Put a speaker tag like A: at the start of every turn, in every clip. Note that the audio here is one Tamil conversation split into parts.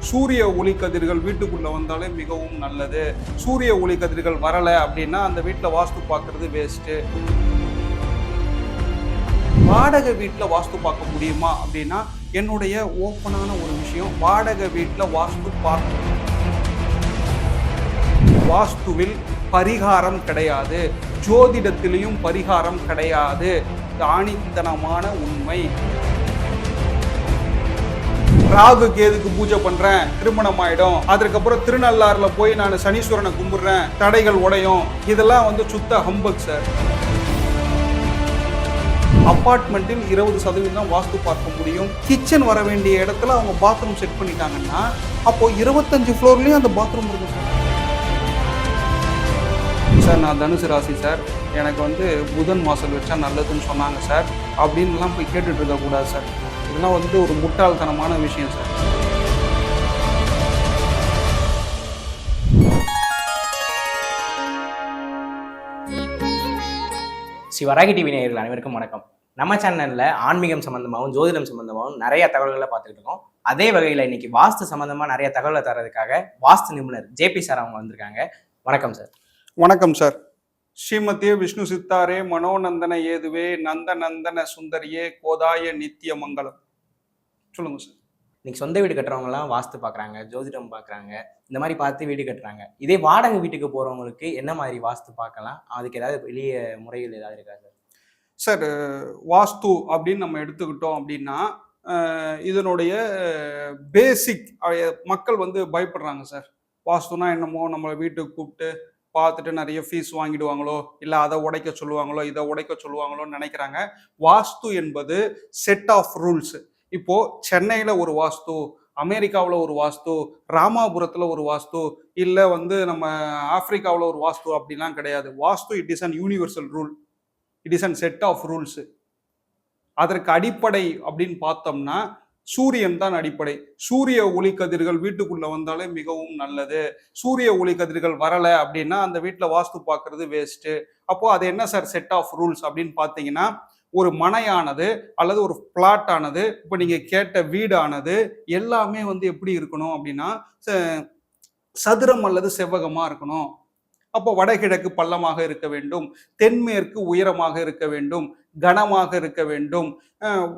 A: சூரிய ஒளி கதிர்கள் வீட்டுக்குள்ள வந்தாலே மிகவும் நல்லது. சூரிய ஒளி கதிர்கள் வரல அப்படின்னா அந்த வீட்டில் வாஸ்து பார்க்கறது வேஸ்ட்டு. வாடகை வீட்டில் வாஸ்து பார்க்க முடியுமா அப்படின்னா என்னுடைய ஓப்பனான ஒரு விஷயம், வாடகை வீட்டில் வாஸ்து பார்க்க வாஸ்துவில் பரிகாரம் கிடையாது, ஜோதிடத்திலையும் பரிகாரம் கிடையாது. ஆணித்தனமான உண்மை. ராகு கேதுக்கு பூஜை பண்றேன், திருமணம் ஆயிடும். அதுக்கப்புறம் திருநள்ளாறுல போய் நான் சனீஸ்வரனை கும்பிடுறேன், தடைகள் உடையும். இதெல்லாம் சுத்த ஹம்பக் சார். அப்பார்ட்மெண்ட்டில் 20% தான் வாஸ்து பார்க்க முடியும். கிச்சன் வர வேண்டிய இடத்துல அவங்க பாத்ரூம் செட் பண்ணிட்டாங்கன்னா அப்போ 25 ஃப்ளோர்லயும் அந்த பாத்ரூம் இருக்கு சார். சார் நான் தனுசு ராசி சார், எனக்கு புதன் வாசல் வச்சா நல்லதுன்னு சொன்னாங்க சார் அப்படின்லாம் போய் கேட்டுட்டு இருக்கக்கூடாது சார். இதெல்லாம் ஒரு முட்டாள்தனமான விஷயம் சார்.
B: ஸ்ரீ வராகி டிவி நேயர்கள் அனைவருக்கும் வணக்கம். நம்ம சேனலில் ஆன்மீகம் சம்மந்தமாகவும் ஜோதிடம் சம்மந்தமாகவும் நிறைய தகவல்களை பார்த்துக்கிட்டு இருக்கோம். அதே வகையில் இன்னைக்கு வாஸ்து சம்மந்தமாக நிறைய தகவலை தரதுக்காக வாஸ்து நிபுணர் ஜேபி சார் அவங்க வந்திருக்காங்க. வணக்கம் சார்.
A: வணக்கம் சார். ஸ்ரீமத்திய விஷ்ணு சித்தாரே மனோநந்தன ஏதுவே நந்த நந்தன சுந்தரியே கோதாய நித்திய மங்களம். சொல்லுங்க சார்.
B: இன்னைக்கு சொந்த வீடு கட்டுறவங்கலாம் வாஸ்து பார்க்குறாங்க, ஜோதிடம் பார்க்குறாங்க, இந்த மாதிரி பார்த்து வீடு கட்டுறாங்க. இதே வாடகை வீட்டுக்கு போகிறவங்களுக்கு என்ன மாதிரி வாஸ்து பார்க்கலாம், அதுக்கு ஏதாவது எளிய முறைகள் ஏதாவது இருக்கா சார்?
A: சார், வாஸ்து அப்படின்னு நம்ம எடுத்துக்கிட்டோம் அப்படின்னா இதனுடைய பேசிக் மக்கள் பயப்படுறாங்க சார். வாஸ்துனா என்னமோ நம்மளை வீட்டுக்கு கூப்பிட்டு பார்த்துட்டு நிறைய ஃபீஸ் வாங்கிடுவாங்களோ, இல்லை அதை உடைக்க சொல்லுவாங்களோ, இதை உடைக்க சொல்லுவாங்களோன்னு நினைக்கிறாங்க. வாஸ்து என்பது செட் ஆஃப் ரூல்ஸ். இப்போ சென்னையில் ஒரு வாஸ்து, அமெரிக்காவில் ஒரு வாஸ்து, ராமாபுரத்தில் ஒரு வாஸ்து, இல்லை நம்ம ஆப்பிரிக்காவில் ஒரு வாஸ்து அப்படிலாம் கிடையாது. Vastu it is an universal rule, it is an set of rules. அதற்கு அடிப்படை அப்படின்னு பார்த்தோம்னா சூரியன் தான் அடிப்படை. சூரிய ஒளி கதிர்கள் வீட்டுக்குள்ள வந்தாலே மிகவும் நல்லது. சூரிய ஒளி கதிர்கள் வரல அப்படின்னா அந்த வீட்டில் வாஸ்து பார்க்கறது வேஸ்ட்டு. அப்போ அது என்ன சார் செட் ஆஃப் ரூல்ஸ் அப்படின்னு பார்த்தீங்கன்னா, ஒரு மனையானது அல்லது ஒரு பிளாட் ஆனது, இப்போ நீங்க கேட்ட வீடானது எல்லாமே எப்படி இருக்கணும் அப்படின்னா சதுரம் அல்லது செவ்வகமா இருக்கணும். அப்போ வடகிழக்கு பள்ளமாக இருக்க வேண்டும், தென்மேற்கு உயரமாக இருக்க வேண்டும், கனமாக இருக்க வேண்டும்,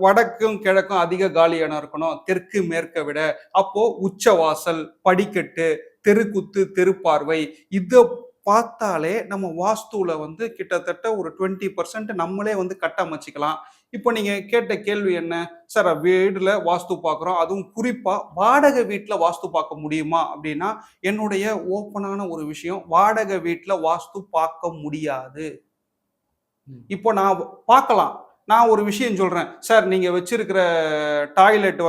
A: வடக்கும் கிழக்கும் அதிக காலி இடம் இருக்கணும் தெற்கு மேற்க விட. அப்போ உச்சவாசல், படிக்கட்டு, தெருக்குத்து, தெருப்பார்வை, இதை பார்த்தாலே நம்ம வாஸ்துல கிட்டத்தட்ட ஒரு 20% நம்மளே கட்டமைச்சிக்கலாம். இப்போ நீங்க கேட்ட கேள்வி என்ன சார், வீடுல வாஸ்து பார்க்குறோம், அதுவும் குறிப்பா வாடகை வீட்டுல வாஸ்து பார்க்க முடியுமா அப்படின்னா என்னுடைய ஓப்பனான ஒரு விஷயம், வாடகை வீட்டுல வாஸ்து பார்க்க முடியாது. இப்போ நான் பார்க்கலாம், நான் ஒரு விஷயம் சொல்றேன் சார், நீங்க வச்சிருக்கிற டாய்லெட்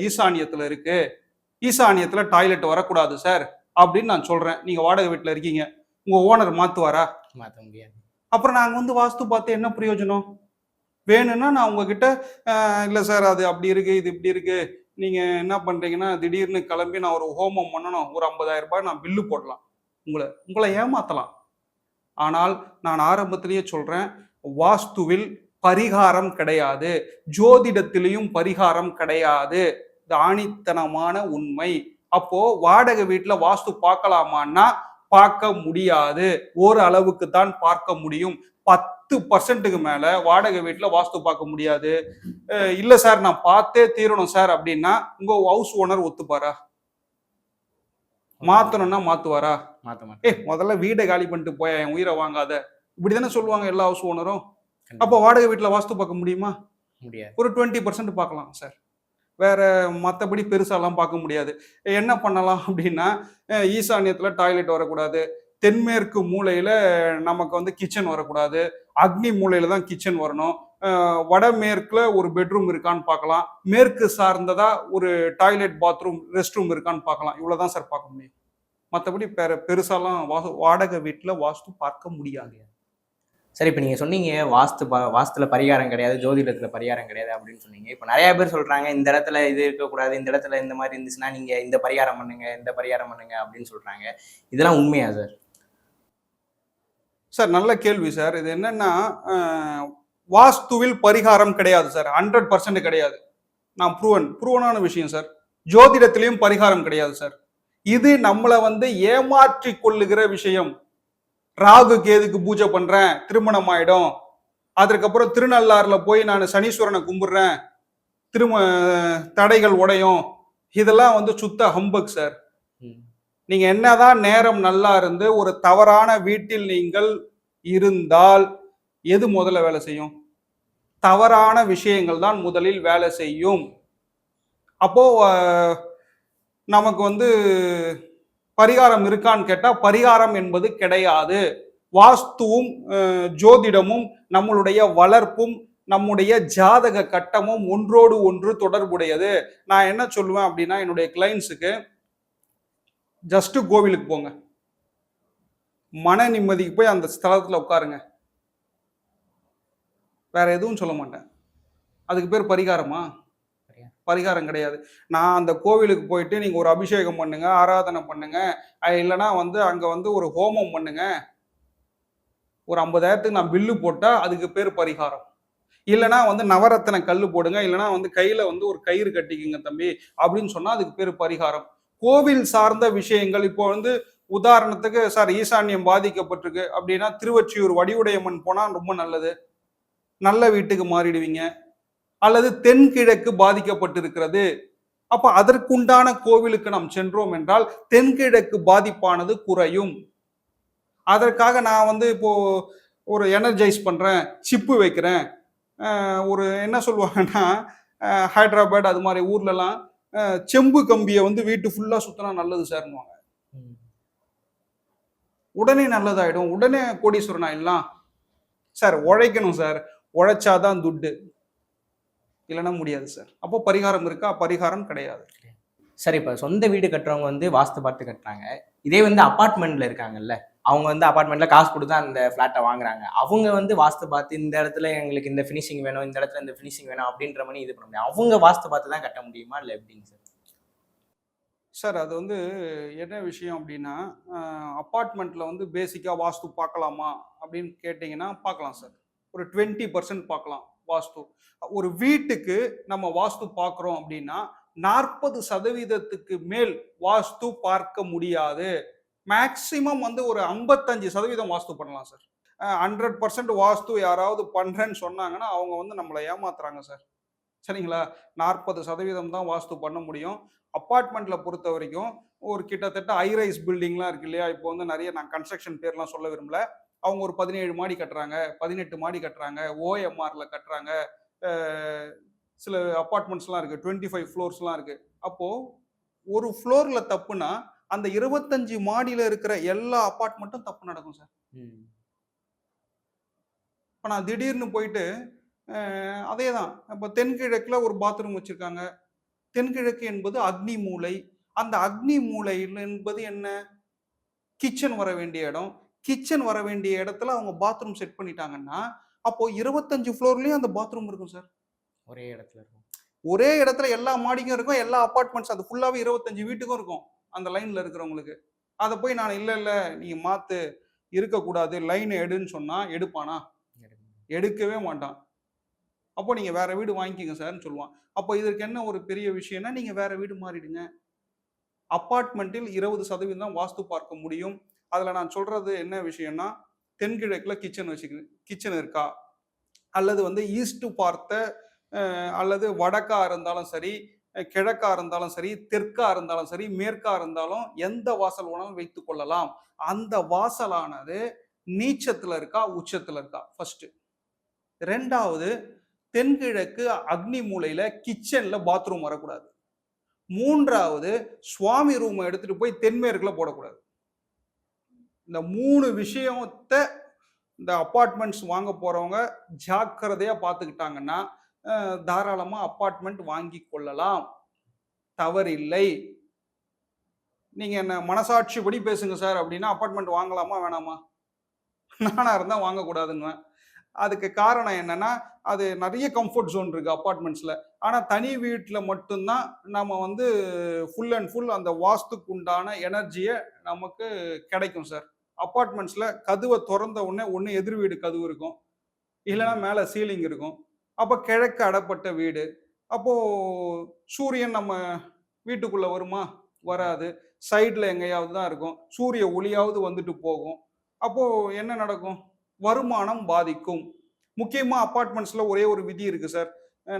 A: ஈசானியத்துல இருக்கு, ஈசானியத்துல டாய்லெட் வரக்கூடாது சார் அப்படின்னு நான் சொல்றேன். நீங்க வாடகை வீட்டுல இருக்கீங்க, உங்க ஓனர் மாத்துவாரா?
B: மாற்ற முடியாது.
A: அப்புறம் நாங்க வாஸ்து பார்த்து என்ன பிரயோஜனம்? வேணும்னா நான் உங்ககிட்ட இல்லை சார் அது அப்படி இருக்கு, இது இப்படி இருக்கு, நீங்க என்ன பண்றீங்கன்னா திடீர்னு கிளம்பி நான் ஒரு ஹோமம் பண்ணணும், ஒரு 50,000 ரூபாய் நான் பில்லு போடலாம், உங்களை ஏமாத்தலாம். ஆனால் நான் ஆரம்பத்திலேயே சொல்றேன், வாஸ்துவில் பரிகாரம் கிடையாது, ஜோதிடத்திலையும் பரிகாரம் கிடையாது. இது ஆணித்தனமான உண்மை. அப்போ வாடகை வீட்டுல வாஸ்து பார்க்கலாமான்னா பார்க்க முடியாது. ஒரு அளவுக்கு தான் பார்க்க முடியும். 10% மேல வாடகை வீட்டுல வாஸ்து பார்க்க முடியாது. இல்ல சார் நான் பார்த்தே தீரணும் சார் அப்படின்னா உங்க ஹவுஸ் ஓனர் ஒத்துப்பாரா? மாத்தணும்னா மாத்துவாரா? முதல்ல வீடை காலி பண்ணிட்டு போய, என் உயிரை வாங்காத, இப்படிதானே சொல்லுவாங்க எல்லா ஹவுஸ் ஓனரும். அப்போ வாடகை வீட்டுல வாஸ்து பார்க்க முடியுமா?
B: முடியாது.
A: ஒரு 20% பார்க்கலாம் சார், வேற மற்றபடி பெருசாலாம் பார்க்க முடியாது. என்ன பண்ணலாம் அப்படின்னா, ஈசானியத்துல டாய்லெட் வரக்கூடாது, தென்மேற்கு மூலையில நமக்கு கிச்சன் வரக்கூடாது, அக்னி மூலையில தான் கிச்சன் வரணும், வடமேற்குல ஒரு பெட்ரூம் இருக்கான்னு பார்க்கலாம், மேற்கு சார்ந்ததா ஒரு டாய்லெட் பாத்ரூம் ரெஸ்ட் ரூம் இருக்கான்னு பார்க்கலாம். இவ்வளவுதான் சார் பார்க்க முடியும். மற்றபடி பெருசாலாம் வாடகை வீட்டுல வாஸ்து பார்க்க முடியாது.
B: சரி, இப்போ நீங்கள் சொன்னீங்க வாஸ்துல பரிகாரம் கிடையாது, ஜோதிடத்தில் பரிகாரம் கிடையாது அப்படின்னு சொன்னீங்க. இப்போ நிறைய பேர் சொல்கிறாங்க இந்த இடத்துல இது இருக்கக்கூடாது, இந்த இடத்துல இந்த மாதிரி இருந்துச்சுன்னா நீங்கள் இந்த பரிகாரம் பண்ணுங்க, இந்த பரிகாரம் பண்ணுங்க அப்படின்னு சொல்கிறாங்க. இதெல்லாம் உண்மையா சார்?
A: சார் நல்ல கேள்வி சார். இது என்னன்னா, வாஸ்துவில் பரிகாரம் கிடையாது சார், 100% கிடையாது. நான் ப்ரூவனான விஷயம் சார். ஜோதிடத்திலையும் பரிகாரம் கிடையாது சார். இது நம்மளை வந்து ஏமாற்றி கொள்ளுகிற விஷயம். ராகு கேதுக்கு பூஜை பண்றேன், திருமணம் ஆயிடும். அதுக்கப்புறம் திருநள்ளாறுல போய் நான் சனீஸ்வரனை கும்பிடுறேன், திரும தடைகள் உடையும். இதெல்லாம் வந்து சுத்த ஹம்பக் சார். நீங்க என்னதான் நேரம் நல்லா இருந்து ஒரு தவறான வீட்டில் நீங்கள் இருந்தால் எது முதல்ல வேலை செய்யும்? தவறான விஷயங்கள் தான் முதலில் வேலை செய்யும். அப்போ நமக்கு வந்து பரிகாரம் இருக்கான்னு கேட்டா பரிகாரம் என்பது கிடையாது. வாஸ்துவும் ஜோதிடமும் நம்மளுடைய வளர்ப்பும் நம்முடைய ஜாதக கட்டமும் ஒன்றோடு ஒன்று தொடர்புடையது. நான் என்ன சொல்லுவேன் அப்படின்னா என்னுடைய கிளைண்ட்ஸுக்கு, ஜஸ்ட் கோவிலுக்கு போங்க, மன நிம்மதிக்கு போய் அந்த ஸ்தலத்துல உட்காருங்க, வேற எதுவும் சொல்ல மாட்டேன். அதுக்கு பேர் பரிகாரமா? பரிகாரம் கிடையாது. நான் அந்த கோவிலுக்கு போயிட்டு நீங்க ஒரு அபிஷேகம் பண்ணுங்க, ஆராதனை பண்ணுங்க, இல்லைன்னா வந்து அங்க வந்து ஒரு ஹோமம் பண்ணுங்க, ஒரு 50,000க்கு நான் பில்லு போட்டா அதுக்கு பேர் பரிகாரம். இல்லைன்னா வந்து நவரத்தின கல்லு போடுங்க, இல்லைன்னா வந்து கையில வந்து ஒரு கயிறு கட்டிக்குங்க தம்பி அப்படின்னு சொன்னா அதுக்கு பேர் பரிகாரம். கோவில் சார்ந்த விஷயங்கள் இப்போ வந்து உதாரணத்துக்கு சார் ஈசான்யம் பாதிக்கப்பட்டிருக்கு அப்படின்னா திருவொற்றியூர் வடிவுடையம்மன் போனா ரொம்ப நல்லது, நல்ல வீட்டுக்கு மாறிடுவீங்க. அல்லது தென்கிழக்கு பாதிக்கப்பட்டிருக்கிறது, அப்ப அதற்குண்டான கோவிலுக்கு நாம் சென்றோம் என்றால் தென்கிழக்கு பாதிப்பானது குறையும். அதற்காக நான் வந்து இப்போ ஒரு எனர்ஜைஸ் பண்றேன், சிப்பு வைக்கிறேன், ஒரு என்ன சொல்லுவாங்கன்னா ஹைதராபாத் அது மாதிரி ஊர்லலாம் செம்பு கம்பியை வந்து வீட்டு ஃபுல்லா சுத்தினா நல்லது சார்னுவாங்க. உடனே நல்லதாயிடும், உடனே கோடீஸ்வரன் ஆயிடலாம். சார் உழைக்கணும் சார், உழைச்சாதான் துட்டு, இல்லைன்னா முடியாது சார். அப்போ பரிகாரம் இருக்கா? பரிகாரம் கிடையாது.
B: சார் இப்போ சொந்த வீடு கட்டுறவங்க வந்து வாஸ்து பார்த்து கட்டுறாங்க. இதே வந்து அபார்ட்மெண்ட்ல இருக்காங்கல்ல, அவங்க வந்து அபார்ட்மெண்ட்ல காசு கொடுத்து அந்த ஃபிளாட்டை வாங்குறாங்க. அவங்க வந்து வாஸ்து பார்த்து இந்த இடத்துல எங்களுக்கு இந்த ஃபினிஷிங் வேணும், இந்த இடத்துல இந்த ஃபினிஷிங் வேணும் அப்படின்ற மாதிரி இது பண்ண முடியும். அவங்க வாஸ்து பார்த்து தான் கட்ட முடியுமா இல்லை எப்படிங்க சார்?
A: சார் அது வந்து என்ன விஷயம் அப்படின்னா, அப்பார்ட்மெண்ட்ல வந்து பேசிக்கா வாஸ்து பார்க்கலாமா அப்படின்னு கேட்டிங்கன்னா பார்க்கலாம் சார். ஒரு 20% பார்க்கலாம் வாஸ்து. ஒரு வீட்டுக்கு நம்ம வாஸ்து பார்க்குறோம் அப்படின்னா 40% மேல் வாஸ்து பார்க்க முடியாது. மேக்சிமம் வந்து ஒரு 55% வாஸ்து பண்ணலாம் சார். 100% வாஸ்து யாராவது பண்றேன்னு சொன்னாங்கன்னா அவங்க வந்து நம்மளை ஏமாத்துறாங்க சார். சரிங்களா? 40% தான் வாஸ்து பண்ண முடியும். அப்பார்ட்மெண்ட்ல பொறுத்த வரைக்கும் ஒரு கிட்டத்தட்ட ஹை-ரைஸ் பில்டிங்லாம் இருக்கு இல்லையா? இப்போ வந்து நிறைய நான் கன்ஸ்ட்ரக்ஷன் பேர்லாம் சொல்ல விரும்பல. அவங்க ஒரு 17 மாடி கட்டுறாங்க, 18 மாடி கட்டுறாங்க, ஓஎம்ஆர்ல கட்டுறாங்க. சில அப்பார்ட்மெண்ட்ஸ்லாம் இருக்கு, 25 ஃப்ளோர்ஸ்லாம் இருக்கு. அப்போ ஒரு ஃப்ளோர்ல தப்புனா அந்த 25 மாடியில இருக்கிற எல்லா அப்பார்ட்மெண்ட்டும் தப்பு நடக்கும் சார். இப்போ நான் திடீர்னு போயிட்டு அதே தான், இப்போ தென்கிழக்குல ஒரு பாத்ரூம் வச்சிருக்காங்க. தென்கிழக்கு என்பது அக்னி மூலை. அந்த அக்னி மூலை என்பது என்ன? கிச்சன் வர வேண்டிய இடம். கிச்சன் வர வேண்டிய இடத்துல அவங்க பாத்ரூம் செட் பண்ணிட்டாங்கன்னா அப்போ 25 ஃப்ளோர்லயும் அந்த பாத்ரூம் இருக்கும் சார்.
B: ஒரே இடத்துல இருக்கும்.
A: ஒரே இடத்துல எல்லா மாடிக்கும் இருக்கும், எல்லா அபார்ட்மெண்ட்ஸ் அது ஃபுல்லாவே 25 வீட்டுக்கும் இருக்கும் அந்த லைன்ல இருக்கிறவங்களுக்கு. அதை போய் நான் இல்ல இல்ல நீங்க மாத்து, இருக்கக்கூடாது, லைன் எடுன்னு சொன்னா எடுப்பானா? எடுக்கவே மாட்டான். அப்போ நீங்க வேற வீடு வாங்கிக்கங்க சார்ன்னு சொல்லுவான். அப்போ இதற்கு என்ன ஒரு பெரிய விஷயம்னா நீங்க வேற வீடு மாறிடுங்க. அப்பார்ட்மெண்ட்டில் 20% தான் வாஸ்து பார்க்க முடியும். அதுல நான் சொல்றது என்ன விஷயம்னா, தென்கிழக்குல கிச்சன் இருக்கா? அல்லது வந்து ஈஸ்ட் பார்த்த அல்லது வடக்கா இருந்தாலும் சரி, கிழக்கா இருந்தாலும் சரி, தெற்கா இருந்தாலும் சரி, மேற்கா இருந்தாலும் எந்த வாசல் வேணாலும் வைத்துக் கொள்ளலாம். அந்த வாசலானது நீச்சத்துல இருக்கா, உச்சத்துல இருக்கா? ஃபர்ஸ்ட். 2வது, தென்கிழக்கு அக்னி மூலையில கிச்சன்ல பாத்ரூம் வரக்கூடாது. 3வது, சுவாமி ரூம் எடுத்துட்டு போய் தென்மேற்குல போடக்கூடாது. இந்த 3 விஷயத்தை இந்த அப்பார்ட்மெண்ட்ஸ் வாங்க போறவங்க ஜாக்கிரதையா பார்த்துக்கிட்டாங்கன்னா தாராளமா அப்பார்ட்மெண்ட் வாங்கி கொள்ளலாம், தவறில்லை. நீங்க என்ன மனசாட்சிப்படி பேசுங்க சார் அப்படின்னா அப்பார்ட்மெண்ட் வாங்கலாமா வேணாமா? நானா இருந்தா வாங்கக்கூடாதுன்னுவேன். அதுக்கு காரணம் என்னன்னா, அது நிறைய கம்ஃபர்ட் ஜோன் இருக்கு அப்பார்ட்மெண்ட்ஸ்ல. ஆனா தனி வீட்டுல மட்டும்தான் நம்ம வந்து ஃபுல் அண்ட் ஃபுல் அந்த வாஸ்துக்கு உண்டான எனர்ஜியை நமக்கு கிடைக்கும் சார். அப்பார்ட்மெண்ட்ஸ்ல கதவை திறந்த உடனே ஒன்று எதிர் வீடு கதவு இருக்கும், இல்லைன்னா மேலே சீலிங் இருக்கும். அப்போ கிழக்கு அடப்பட்ட வீடு. அப்போ சூரியன் நம்ம வீட்டுக்குள்ள வருமா? வராது. சைடுல எங்கேயாவது தான் இருக்கும். சூரிய ஒளியாவது வந்துட்டு போகும். அப்போ என்ன நடக்கும்? வருமானம் பாதிக்கும். முக்கியமா அபார்ட்மெண்ட்ஸ்ல ஒரே ஒரு விதி இருக்கு சார்.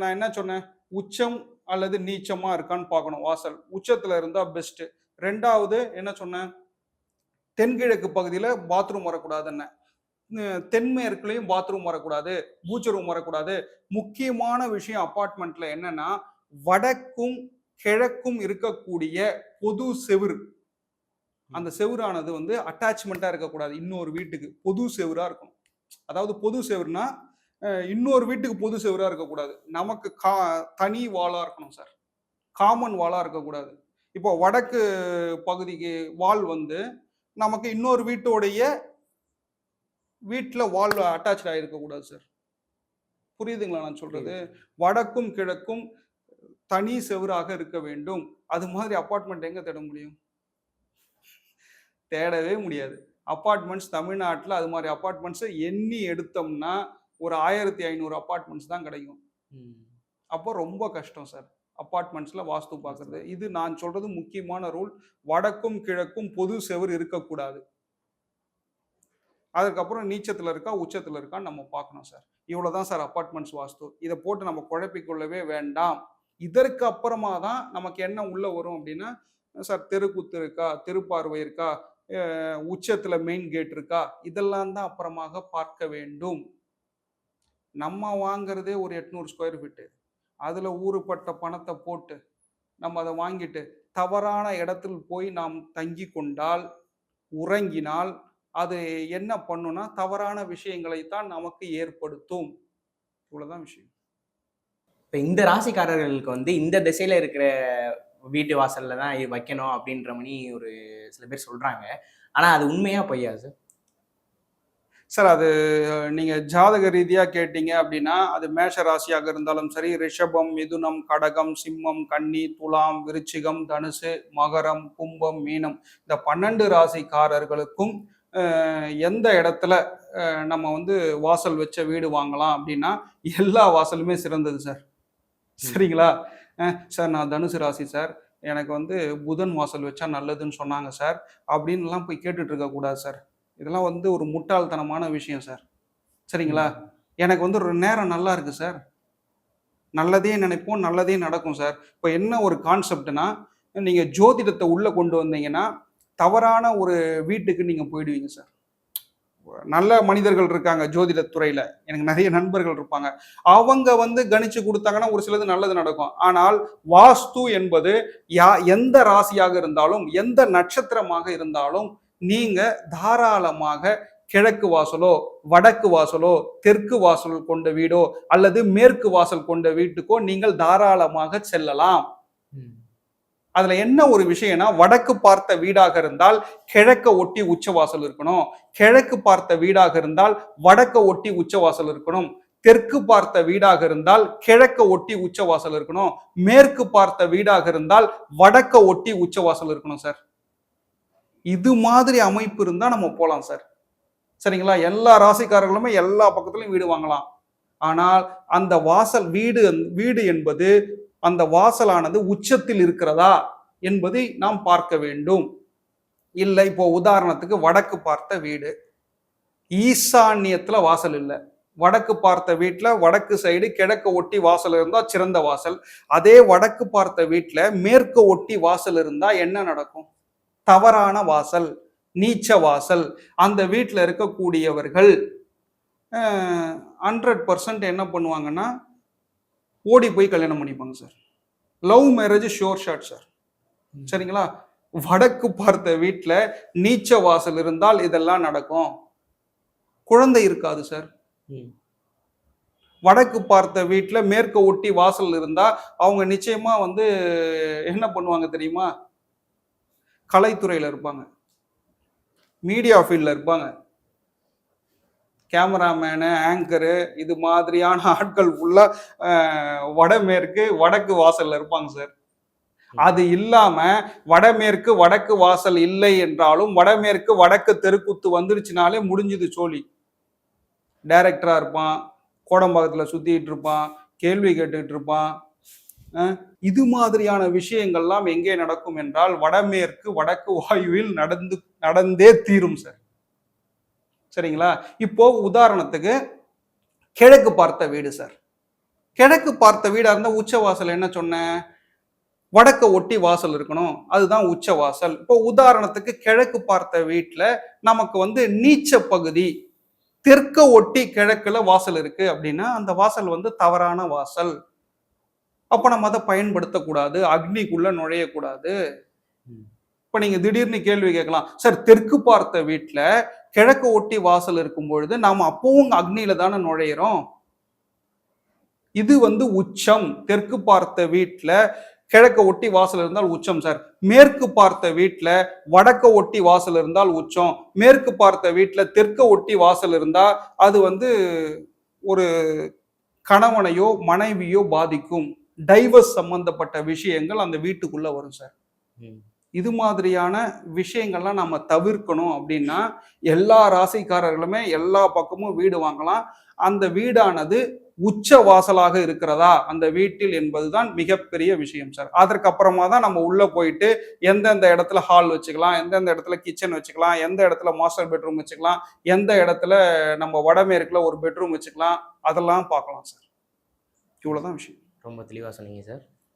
A: நான் என்ன சொன்னேன்? உச்சம் அல்லது நீச்சமா இருக்கான்னு பார்க்கணும் வாசல். உச்சத்துல இருந்தா பெஸ்ட். 2வது என்ன சொன்னேன்? தென்கிழக்கு பகுதியில பாத்ரூம் வரக்கூடாதுன்னேன். தென்மேற்குலயும் பாத்ரூம் வரக்கூடாது, பூச்ச ரூம் வரக்கூடாது. முக்கியமான விஷயம் அபார்ட்மெண்ட்ல என்னன்னா, வடக்கும் கிழக்கும் இருக்கக்கூடிய பொது செவுரு, அந்த செவுரானது வந்து அட்டாச்மெண்டா இருக்கக்கூடாது இன்னொரு வீட்டுக்கு. பொது செவுரா இருக்கணும். அதாவது பொது செவுருனா இன்னொரு வீட்டுக்கு பொது செவுரா இருக்கக்கூடாது. நமக்கு தனி வாலா இருக்கணும் சார். காமன் வாலா இருக்கக்கூடாது. இப்போ வடக்கு பகுதிக்கு வால் வந்து நமக்கு இன்னொரு வீட்டோடைய வீட்டுல வால் அட்டாச் ஆகிருக்க கூடாது சார். புரியுதுங்களா நான் சொல்றது? வடக்கும் கிழக்கும் தனி செவுராக இருக்க வேண்டும். அது மாதிரி அபார்ட்மெண்ட் எங்க தேட முடியும்? தேடவே முடியாது. அபார்ட்மெண்ட்ஸ் தமிழ்நாட்டில் அது மாதிரி அபார்ட்மெண்ட்ஸை எண்ணி எடுத்தோம்னா ஒரு 1500 அபார்ட்மெண்ட்ஸ் தான் கிடைக்கும். அப்போ ரொம்ப கஷ்டம் சார் அபார்ட்மெண்ட்ஸ்ல வாஸ்து பார்க்கறது. இது நான் சொல்றது முக்கியமான ரூல். வடக்கும் கிழக்கும் பொது செவுரு இருக்கக்கூடாது. அதுக்கப்புறம் நீச்சத்துல இருக்கா உச்சத்துல இருக்கான்னு நம்ம பார்க்கணும் சார். இவ்வளவுதான் சார் அபார்ட்மெண்ட்ஸ் வாஸ்து. இதை போட்டு நம்ம குழப்பிக்கொள்ளவே வேண்டாம். இதற்கு அப்புறமா தான் நமக்கு என்ன உள்ள வரும் அப்படின்னா, சார் தெருக்குத்து இருக்கா, தெருப்பார்வை இருக்கா, உச்சத்துல மெயின் கேட் இருக்கா, இதெல்லாம் தான் அப்புறமாக பார்க்க வேண்டும். நம்ம வாங்குறதே ஒரு 800 ஸ்கொயர் ஃபீட்டு. அதுல ஊறுபட்ட பணத்தை போட்டு நம்ம அதை வாங்கிட்டு தவறான இடத்தில் போய் நாம் தங்கி கொண்டால், உறங்கினால் அது என்ன பண்ணுனா தவறான விஷயங்களை தான் நமக்கு ஏற்படுத்தும். இவ்வளவுதான் விஷயம்.
B: இப்ப இந்த ராசிக்காரர்களுக்கு வந்து இந்த திசையில இருக்கிற வீட்டு வாசல்ல தான் இது வைக்கணும் அப்படின்ற மாதிரி ஒரு சில பேர் சொல்றாங்க. ஆனா அது உண்மையா பொய்யா சார்?
A: சார் அது நீங்க ஜாதக ரீதியா கேட்டீங்க அப்படின்னா, அது மேஷ ராசியாக இருந்தாலும் சரி, ரிஷபம், மிதுனம், கடகம், சிம்மம், கன்னி, துலாம், விருச்சிகம், தனுசு, மகரம், கும்பம், மீனம், இந்த 12 ராசிக்காரர்களுக்கும் எந்த இடத்துல நம்ம வந்து வாசல் வச்ச வீடு வாங்கலாம் அப்படின்னா, எல்லா வாசலுமே சிறந்தது சார். சரிங்களா? சார் நான் தனுசு ராசி சார், எனக்கு வந்து புதன் வாசல் வச்சா நல்லதுன்னு சொன்னாங்க சார் அப்படின்லாம் போய் கேட்டுட்டு இருக்கக்கூடாது சார். இதெல்லாம் வந்து ஒரு முட்டாள்தனமான விஷயம் சார். சரிங்களா? எனக்கு வந்து ஒரு நேரம் நல்லா இருக்கு சார். நல்லதே நினைப்போம், நல்லதே நடக்கும் சார். இப்போ என்ன ஒரு கான்செப்ட்னா, நீங்க ஜோதிடத்தை உள்ள கொண்டு வந்தீங்கன்னா, தவறான ஒரு வீட்டுக்கு நீங்க போயிடுவீங்க சார். நல்ல மனிதர்கள் இருக்காங்க ஜோதிட துறையில. எனக்கு நிறைய நண்பர்கள் இருப்பாங்க. அவங்க வந்து கணிச்சு கொடுத்தாங்கன்னா ஒரு சிலது நல்லது நடக்கும். ஆனால் வாஸ்து என்பது எந்த ராசியாக இருந்தாலும், எந்த நட்சத்திரமாக இருந்தாலும், நீங்க தாராளமாக கிழக்கு வாசலோ, வடக்கு வாசலோ, தெற்கு வாசல் கொண்ட வீடோ அல்லது மேற்கு வாசல் கொண்ட வீட்டுக்கோ நீங்கள் தாராளமாக செல்லலாம். அதுல என்ன ஒரு விஷயம்னா, வடக்கு பார்த்த வீடாக இருந்தால் கிழக்க ஒட்டி உச்சவாசல் இருக்கணும். கிழக்கு பார்த்த வீடாக இருந்தால் வடக்க ஒட்டி உச்சவாசல் இருக்கணும். தெற்கு பார்த்த வீடாக இருந்தால் கிழக்க ஒட்டி உச்சவாசல் இருக்கணும். மேற்கு பார்த்த வீடாக இருந்தால் வடக்க ஒட்டி உச்சவாசல் இருக்கணும் சார். இது மாதிரி அமைப்பு இருந்தா நம்ம போலாம் சார். சரிங்களா? எல்லா ராசிக்காரர்களுமே எல்லா பக்கத்துலயும் வீடு வாங்கலாம். ஆனால் அந்த வாசல் வீடு என்பது அந்த வாசலானது உச்சத்தில் இருக்கிறதா என்பதை நாம் பார்க்க வேண்டும். இல்லை, இப்போ உதாரணத்துக்கு வடக்கு பார்த்த வீடு, ஈசான்யத்துல வாசல் இல்லை. வடக்கு பார்த்த வீட்டுல வடக்கு சைடு கிழக்கு ஒட்டி வாசல் இருந்தா சிறந்த வாசல். அதே வடக்கு பார்த்த வீட்டுல மேற்கு ஒட்டி வாசல் இருந்தா என்ன நடக்கும்? தவறான வாசல், நீச்ச வாசல். அந்த வீட்டில் இருக்கக்கூடியவர்கள் 100% என்ன பண்ணுவாங்கன்னா ஓடி போய் கல்யாணம் பண்ணிப்பாங்க sir. Love marriage sure shot sir. சரிங்களா? வடக்கு பார்த்த வீட்டில் நீச்ச வாசல் இருந்தால் இதெல்லாம் நடக்கும். குழந்தை இருக்காது சார். வடக்கு பார்த்த வீட்டில் மேற்கு ஒட்டி வாசல் இருந்தா அவங்க நிச்சயமா வந்து என்ன பண்ணுவாங்க தெரியுமா? கலைத்துறையில இருப்பாங்க, மீடியா ஃபீல்ட்ல இருப்பாங்க, கேமராமேனு, ஆங்கரு, இது மாதிரியான ஆட்கள் ஃபுல்லா வடமேற்கு வடக்கு வாசல்ல இருப்பாங்க சார். அது இல்லாம வடமேற்கு வடக்கு வாசல் இல்லை என்றாலும் வடமேற்கு வடக்கு தெருக்குத்து வந்துருச்சுனாலே முடிஞ்சது சோழி. டைரக்டரா இருப்பான், கோடம்பாக்கத்துல சுத்திட்டு இருப்பான், கேள்வி கேட்டுட்டு இருப்பான், இது மாதிரியான விஷயங்கள்லாம் எங்கே நடக்கும் என்றால் வடமேற்கு வடக்கு வாயுவில் நடந்தே தீரும் சார். சரிங்களா? இப்போ உதாரணத்துக்கு கிழக்கு பார்த்த வீடு சார். கிழக்கு பார்த்த வீடா இருந்தா உச்ச வாசல் என்ன சொன்னேன்? வடக்க ஒட்டி வாசல் இருக்கணும். அதுதான் உச்ச வாசல். இப்போ உதாரணத்துக்கு கிழக்கு பார்த்த வீட்டுல நமக்கு வந்து நீச்ச பகுதி தெற்க ஒட்டி கிழக்குல வாசல் இருக்கு அப்படின்னா அந்த வாசல் வந்து தவறான வாசல். அப்ப நம்ம அதை பயன்படுத்தக்கூடாது. அக்னிக்குள்ள நுழையக்கூடாது. இப்ப நீங்க திடீர்னு கேள்வி கேட்கலாம், சார் தெற்கு பார்த்த வீட்டுல கிழக்கு ஒட்டி வாசல் இருக்கும் பொழுது நாம அப்பவும் அக்னியில தானே நுழையிறோம். இது வந்து உச்சம். தெற்கு பார்த்த வீட்டுல கிழக்க ஒட்டி வாசல் இருந்தால் உச்சம் சார். மேற்கு பார்த்த வீட்டுல வடக்க ஒட்டி வாசல் இருந்தால் உச்சம். மேற்கு பார்த்த வீட்டுல தெற்க ஒட்டி வாசல் இருந்தா அது வந்து ஒரு கணவனையோ மனைவியோ பாதிக்கும். டைவர்ஸ் சம்பந்தப்பட்ட விஷயங்கள் அந்த வீட்டுக்குள்ள வரும் சார். இது மாதிரியான விஷயங்கள்லாம் நம்ம தவிர்க்கணும் அப்படின்னா எல்லா ராசிக்காரர்களுமே எல்லா பக்கமும் வீடு வாங்கலாம். அந்த வீடானது உச்ச வாசலாக இருக்கிறதா அந்த வீட்டில் என்பதுதான் மிகப்பெரிய விஷயம் சார். அதற்கு அப்புறமா தான் நம்ம உள்ள போயிட்டு எந்தெந்த இடத்துல ஹால் வச்சுக்கலாம், எந்தெந்த இடத்துல கிச்சன் வச்சுக்கலாம், எந்த இடத்துல மாஸ்டர் பெட்ரூம் வச்சுக்கலாம், எந்த இடத்துல நம்ம வடமேற்குல ஒரு பெட்ரூம் வச்சுக்கலாம், அதெல்லாம் பார்க்கலாம் சார். இவ்வளவுதான் விஷயம்.
B: ரொம்ப தெளிவா சொன்னீங்க சார்.